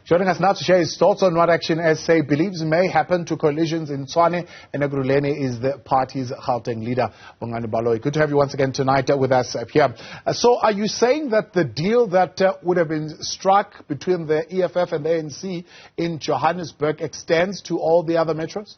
Joining us now to share his thoughts on what ActionSA believes may happen to coalitions in Tshwane and Ekurhuleni is the party's Gauteng leader, Bongani Baloyi. Good to have you once again tonight with us here. So are you saying that the deal that would have been struck between the EFF and the ANC in Johannesburg extends to all the other metros?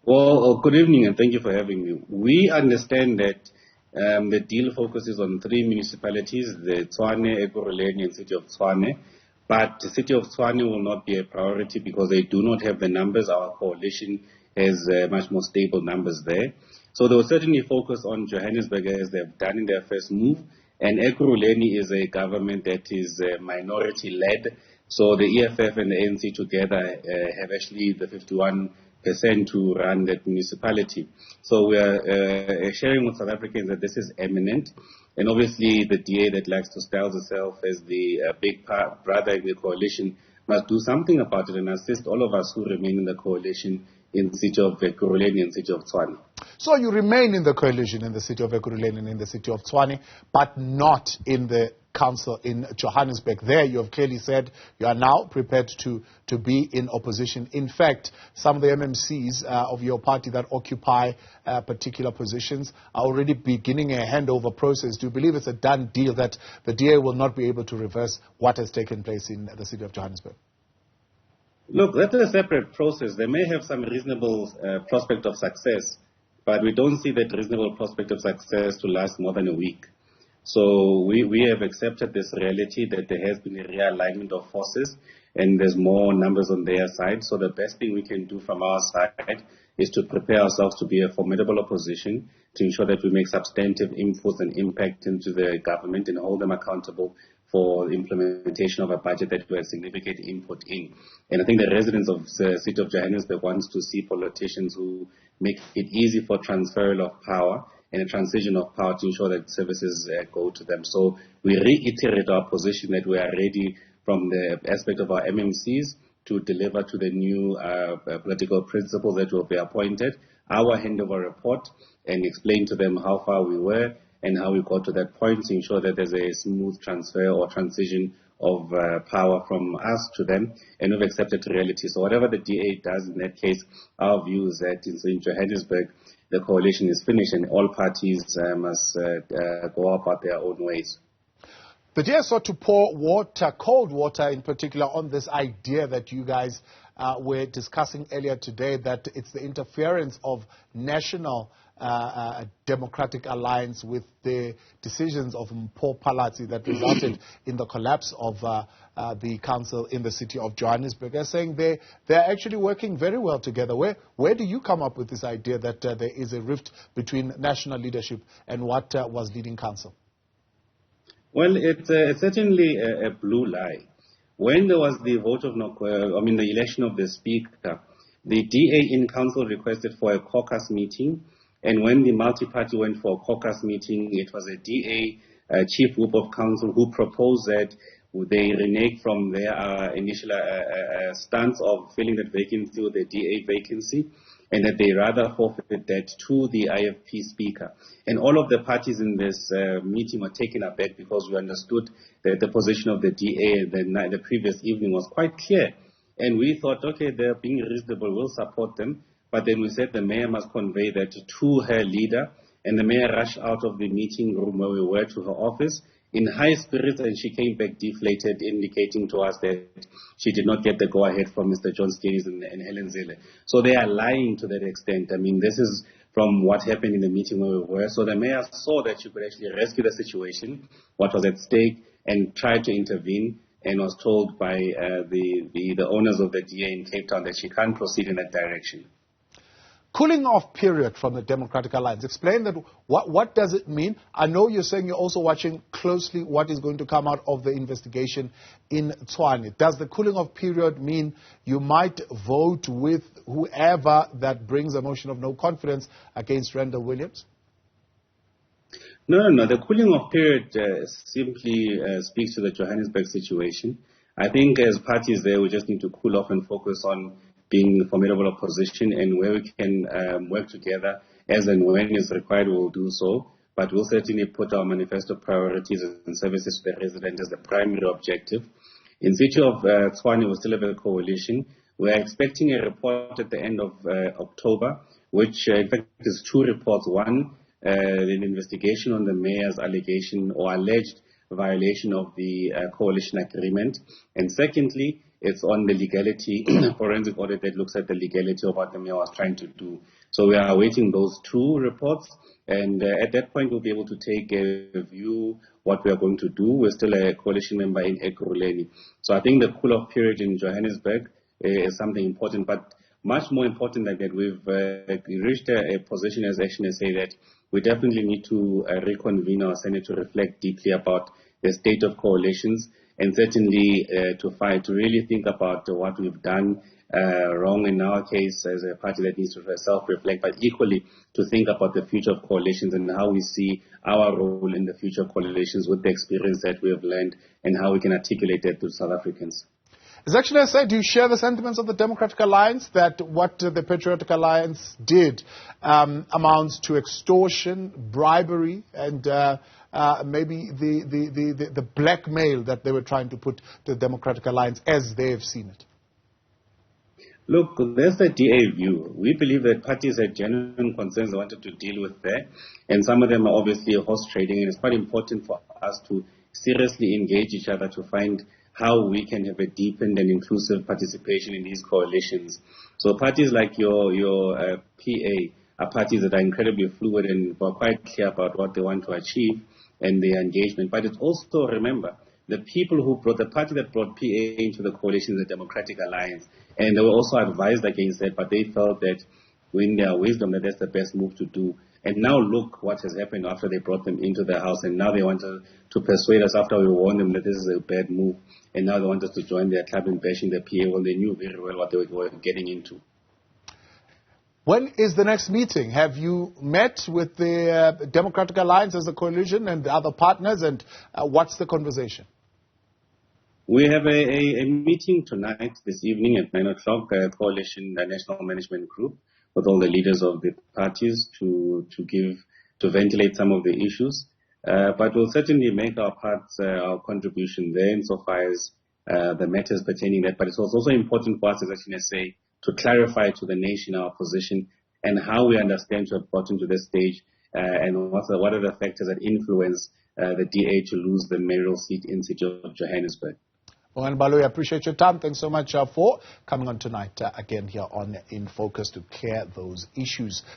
Well, good evening and thank you for having me. We understand that the deal focuses on 3 municipalities, the Tshwane, Ekurhuleni and City of Johannesburg. But the City of Tshwane will not be a priority because they do not have the numbers. Our coalition has much more stable numbers there. So they will certainly focus on Johannesburg as they've done in their first move. And Ekurhuleni is a government that is minority-led. So the EFF and the ANC together have actually the 51% to run that municipality. So we are sharing with South Africans that this is imminent. And obviously the DA that likes to style itself as the big brother in the coalition must do something about it and assist all of us who remain in the coalition in the City of Ekurhuleni and City of Tshwane. So you remain in the coalition in the City of Ekurhuleni and in the City of Tshwane, but not in the council in Johannesburg. There you have clearly said you are now prepared to be in opposition. In fact, some of the MMCs of your party that occupy particular positions are already beginning a handover process. Do you believe it's a done deal that the DA will not be able to reverse what has taken place in the City of Johannesburg? Look, that's a separate process. They may have some reasonable prospect of success, but we don't see that reasonable prospect of success to last more than a week. So we have accepted this reality that there has been a realignment of forces and there's more numbers on their side. So the best thing we can do from our side is to prepare ourselves to be a formidable opposition, to ensure that we make substantive inputs and impact into the government and hold them accountable for the implementation of a budget that we had significant input in. And I think the residents of the City of Johannesburg wants to see politicians who make it easy for transfer of power and a transition of power to ensure that services go to them. So we reiterate our position that we are ready from the aspect of our MMCs to deliver to the new political principles that will be appointed, our handover report, and explain to them how far we were and how we got to that point to ensure that there's a smooth transfer or transition of power from us to them, and we've accepted reality. So whatever the DA does in that case, our view is that in Johannesburg, the coalition is finished and all parties must go about their own ways. The DA sought to pour water, cold water in particular, on this idea that you guys were discussing earlier today, that it's the interference of national democratic alliance with the decisions of Mpho Phalatse that resulted in the collapse of the council in the City of Johannesburg. They're saying they're actually working very well together. Where do you come up with this idea that there is a rift between national leadership and what was leading council? Well, it's certainly a blue lie. When there was the vote of the election of the speaker, the DA in council requested for a caucus meeting. And when the multi-party went for a caucus meeting, it was a DA chief whip of council who proposed that they renege from their initial stance of filling that vacancy with the DA vacancy, and that they rather forfeit that to the IFP speaker. And all of the parties in this meeting were taken aback because we understood that the position of the DA the previous evening was quite clear. And we thought, okay, they're being reasonable, we'll support them. But then we said the mayor must convey that to her leader, and the mayor rushed out of the meeting room where we were to her office in high spirits, and she came back deflated, indicating to us that she did not get the go-ahead from Mr. John Skills and Helen Zille. So they are lying to that extent. I mean, this is from what happened in the meeting where we were. So the mayor saw that she could actually rescue the situation, what was at stake, and tried to intervene, and was told by the owners of the DA in Cape Town that she can't proceed in that direction. Cooling off period from the Democratic Alliance. Explain that. What does it mean? I know you're saying you're also watching closely what is going to come out of the investigation in Tshwane. Does the cooling off period mean you might vote with whoever that brings a motion of no confidence against Randall Williams? No. The cooling off period simply speaks to the Johannesburg situation. I think as parties there, we just need to cool off and focus on being formidable opposition, and where we can work together as and when is required, we'll do so. But we'll certainly put our manifesto priorities and services to the resident as the primary objective. In City of Tshwane, we still have a coalition. We are expecting a report at the end of October, which in fact is two reports. One, an investigation on the mayor's allegation or alleged violation of the coalition agreement. And secondly, it's on the legality, forensic audit that looks at the legality of what the mayor was trying to do. So we are awaiting those two reports, and at that point we'll be able to take a view what we are going to do. We're still a coalition member in Ekurhuleni. So I think the cool-off period in Johannesburg is something important, but much more important than that, we've reached a position as ActionSA that we definitely need to reconvene our Senate to reflect deeply about the state of coalitions, and certainly to really think about what we've done wrong in our case as a party that needs to self-reflect, but equally to think about the future of coalitions and how we see our role in the future of coalitions with the experience that we have learned and how we can articulate that to South Africans. As ActionSA, do you share the sentiments of the Democratic Alliance that what the Patriotic Alliance did amounts to extortion, bribery, and maybe the blackmail that they were trying to put the Democratic Alliance as they have seen it? Look, there's the DA view. We believe that parties had genuine concerns they wanted to deal with there, and some of them are obviously horse trading, and it's quite important for us to seriously engage each other to find how we can have a deepened and inclusive participation in these coalitions. So parties like your PA are parties that are incredibly fluid and are quite clear about what they want to achieve and their engagement. But it's also, remember, the people who brought, the party that brought PA into the coalition is the Democratic Alliance. And they were also advised against that, but they felt that in their wisdom that that's the best move to do. And now look what has happened after they brought them into the house, and now they want to persuade us after we warned them that this is a bad move, and now they want us to join their club in bashing the PA when they knew very well what they were getting into. When is the next meeting? Have you met with the Democratic Alliance as a coalition and the other partners, and what's the conversation? We have a meeting tonight, this evening at 9 o'clock, a coalition, a national management group, with all the leaders of the parties to ventilate some of the issues. But we'll certainly make our our contribution there insofar as the matters pertaining that. But it's also important for us as ActionSA to clarify to the nation our position and how we understand to have gotten to this stage and what are the factors that influence the DA to lose the mayoral seat in City of Johannesburg. Bongani Baloyi, I appreciate your time. Thanks so much for coming on tonight again here on In Focus to clear those issues.